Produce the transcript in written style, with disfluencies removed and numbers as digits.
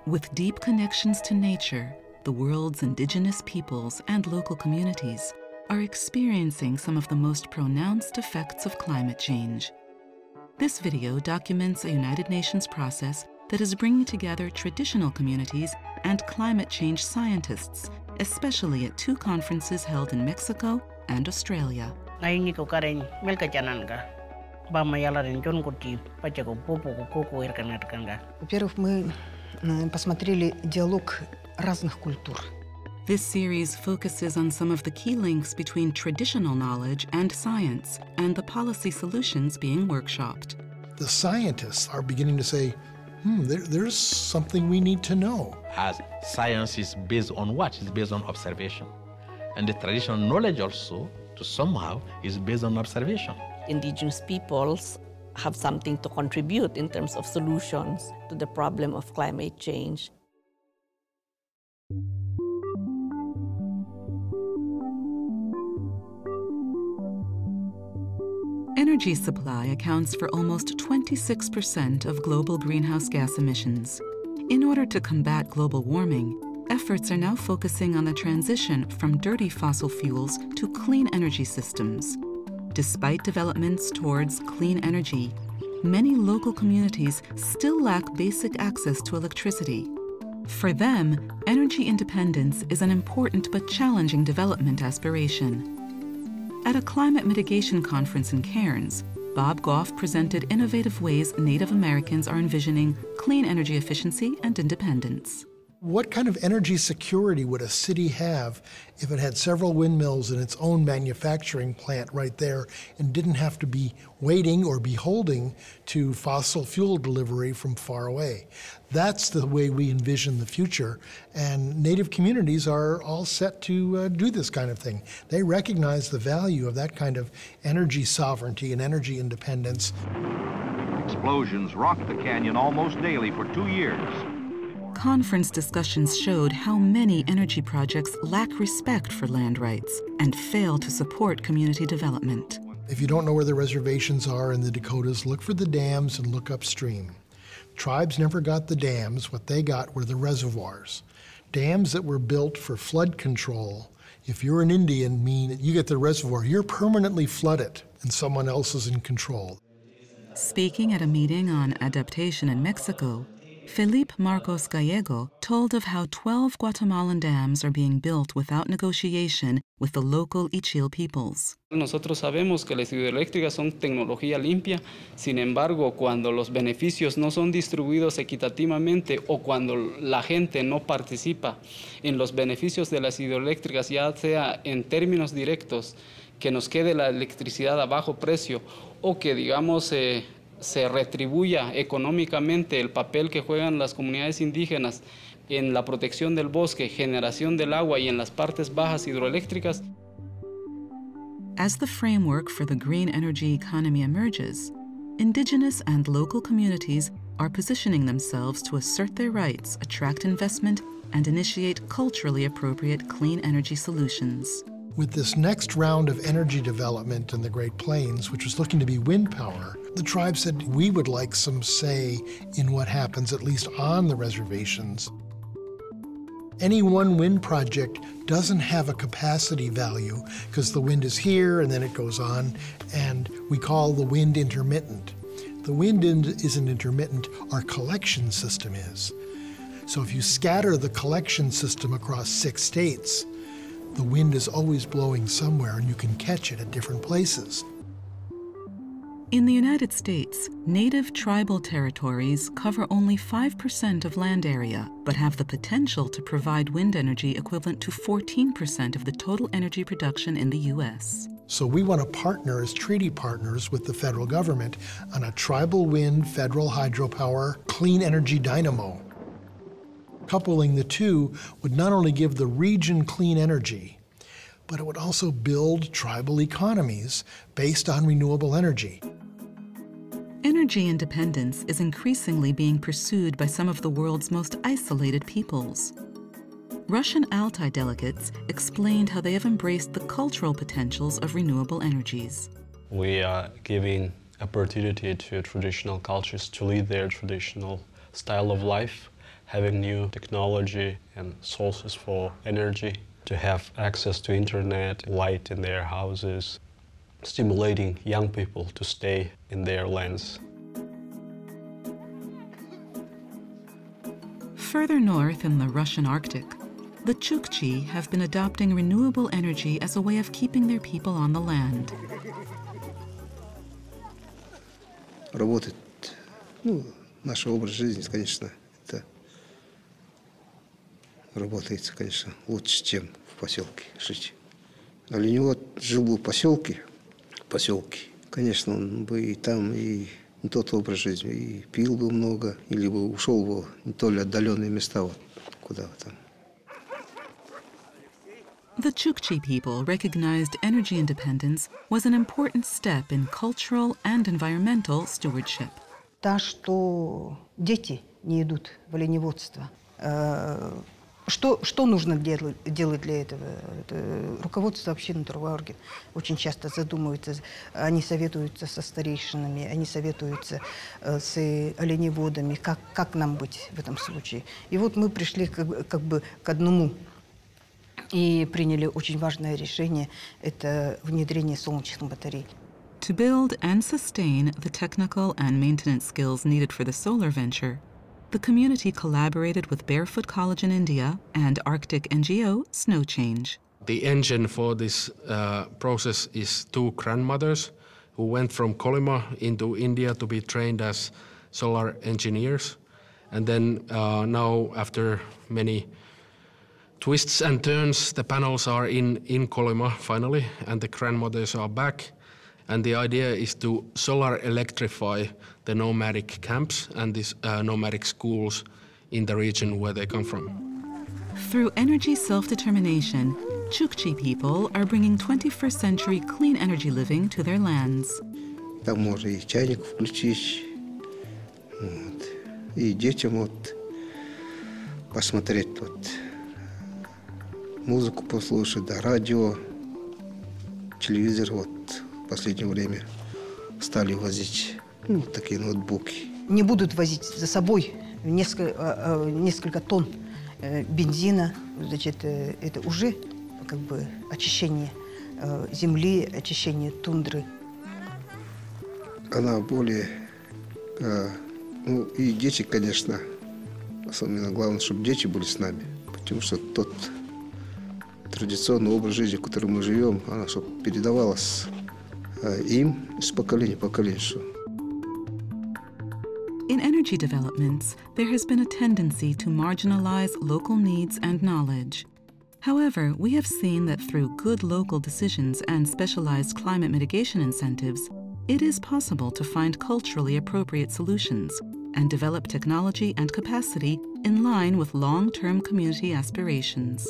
With deep connections to nature, the world's indigenous peoples and local communities are experiencing some of the most pronounced effects of climate change. This video documents a United Nations process that is bringing together traditional communities and climate change scientists, especially at two conferences held in Mexico and Australia. Во-первых, мы посмотрели диалог разных культур. This series focuses on some of the key links between traditional knowledge and science and the policy solutions being workshopped. The scientists are beginning to say, there's something we need to know. As science is based on what? It's based on observation. And the traditional knowledge also, to somehow, is based on observation. Indigenous peoples have something to contribute in terms of solutions to the problem of climate change. Energy supply accounts for almost 26% of global greenhouse gas emissions. In order to combat global warming, efforts are now focusing on the transition from dirty fossil fuels to clean energy systems. Despite developments towards clean energy, many local communities still lack basic access to electricity. For them, energy independence is an important but challenging development aspiration. At a climate mitigation conference in Cairns, Bob Gough presented innovative ways Native Americans are envisioning clean energy efficiency and independence. What kind of energy security would a city have if it had several windmills in its own manufacturing plant right there and didn't have to be waiting or beholding to fossil fuel delivery from far away? That's the way we envision the future, and Native communities are all set to do this kind of thing. They recognize the value of that kind of energy sovereignty and energy independence. Explosions rocked the canyon almost daily for 2 years. Conference discussions showed how many energy projects lack respect for land rights and fail to support community development. If you don't know where the reservations are in the Dakotas, look for the dams and look upstream. Tribes never got the dams. What they got were the reservoirs. Dams that were built for flood control, if you're an Indian, mean that you get the reservoir, you're permanently flooded and someone else is in control. Speaking at a meeting on adaptation in Mexico, Felipe Marcos Gallego told of how 12 Guatemalan dams are being built without negotiation with the local Ixil peoples. Nosotros sabemos que las hidroeléctricas son tecnología limpia, sin embargo, cuando los beneficios no son distribuidos equitativamente o cuando la gente no participa en los beneficios de las hidroeléctricas, ya sea en términos directos, que nos quede la electricidad a bajo precio o que, digamos, se retribuya económicamente el papel que juegan las comunidades indígenas en la protección del bosque, generación del agua y en las partes bajas hidroeléctricas. As the framework for the green energy economy emerges, indigenous and local communities are positioning themselves to assert their rights, attract investment, and initiate culturally appropriate clean energy solutions. With this next round of energy development in the Great Plains, which was looking to be wind power, the tribe said we would like some say in what happens, at least on the reservations. Any one wind project doesn't have a capacity value because the wind is here and then it goes on, and we call the wind intermittent. The wind isn't intermittent, our collection system is. So if you scatter the collection system across 6 states, the wind is always blowing somewhere and you can catch it at different places. In the United States, native tribal territories cover only 5% of land area, but have the potential to provide wind energy equivalent to 14% of the total energy production in the U.S. So we want to partner as treaty partners with the federal government on a tribal wind, federal hydropower, clean energy dynamo. Coupling the two would not only give the region clean energy, but it would also build tribal economies based on renewable energy. Energy independence is increasingly being pursued by some of the world's most isolated peoples. Russian Altai delegates explained how they have embraced the cultural potentials of renewable energies. We are giving opportunity to traditional cultures to lead their traditional style of life having new technology and sources for energy, to have access to internet, light in their houses, stimulating young people to stay in their lands. Further north in the Russian Arctic, the Chukchi have been adopting renewable energy as a way of keeping their people on the land. Работает, наш образ жизни, конечно, это работает, конечно, лучше, чем в поселке жить. Оленевод жил бы в поселке, конечно, он бы и там, и не тот образ жизни, и пил бы много, или бы ушел бы в не то ли отдаленные места, вот, куда там. The Chukchi people recognized energy independence was an important step in cultural and environmental stewardship. То, что дети не идут в оленеводство. Что нужно делать для этого? Руководство общины Трубаорги очень часто задумывается, они советуются со старейшинами, они советуются с оленеводами, как нам быть в этом случае. И вот мы пришли как бы к одному и приняли очень важное решение – это внедрение солнечных батарей. To build and sustain the technical and maintenance skills needed for the solar venture, the community collaborated with Barefoot College in India and Arctic NGO Snow Change. The engine for this process is two grandmothers who went from Kolyma into India to be trained as solar engineers. And then now, after many twists and turns, the panels are in Kolyma finally, and the grandmothers are back. And the idea is to solar electrify the nomadic camps and these nomadic schools in the region where they come from. Through energy self-determination, Chukchi people are bringing 21st century clean energy living to their lands. Там можно и чайник включить, вот, и детям вот посмотреть вот, музыку послушать, да, радио, телевизор вот в последнее время стали возить такие ноутбуки. Не будут возить за собой несколько тонн бензина, значит, это уже как бы очищение земли, очищение тундры. Она более, и дети, конечно, особенно главное, чтобы дети были с нами, потому что тот традиционный образ жизни, в котором мы живем, она чтобы передавалась им из поколения в поколение. In energy developments, there has been a tendency to marginalize local needs and knowledge. However, we have seen that through good local decisions and specialized climate mitigation incentives, it is possible to find culturally appropriate solutions and develop technology and capacity in line with long-term community aspirations.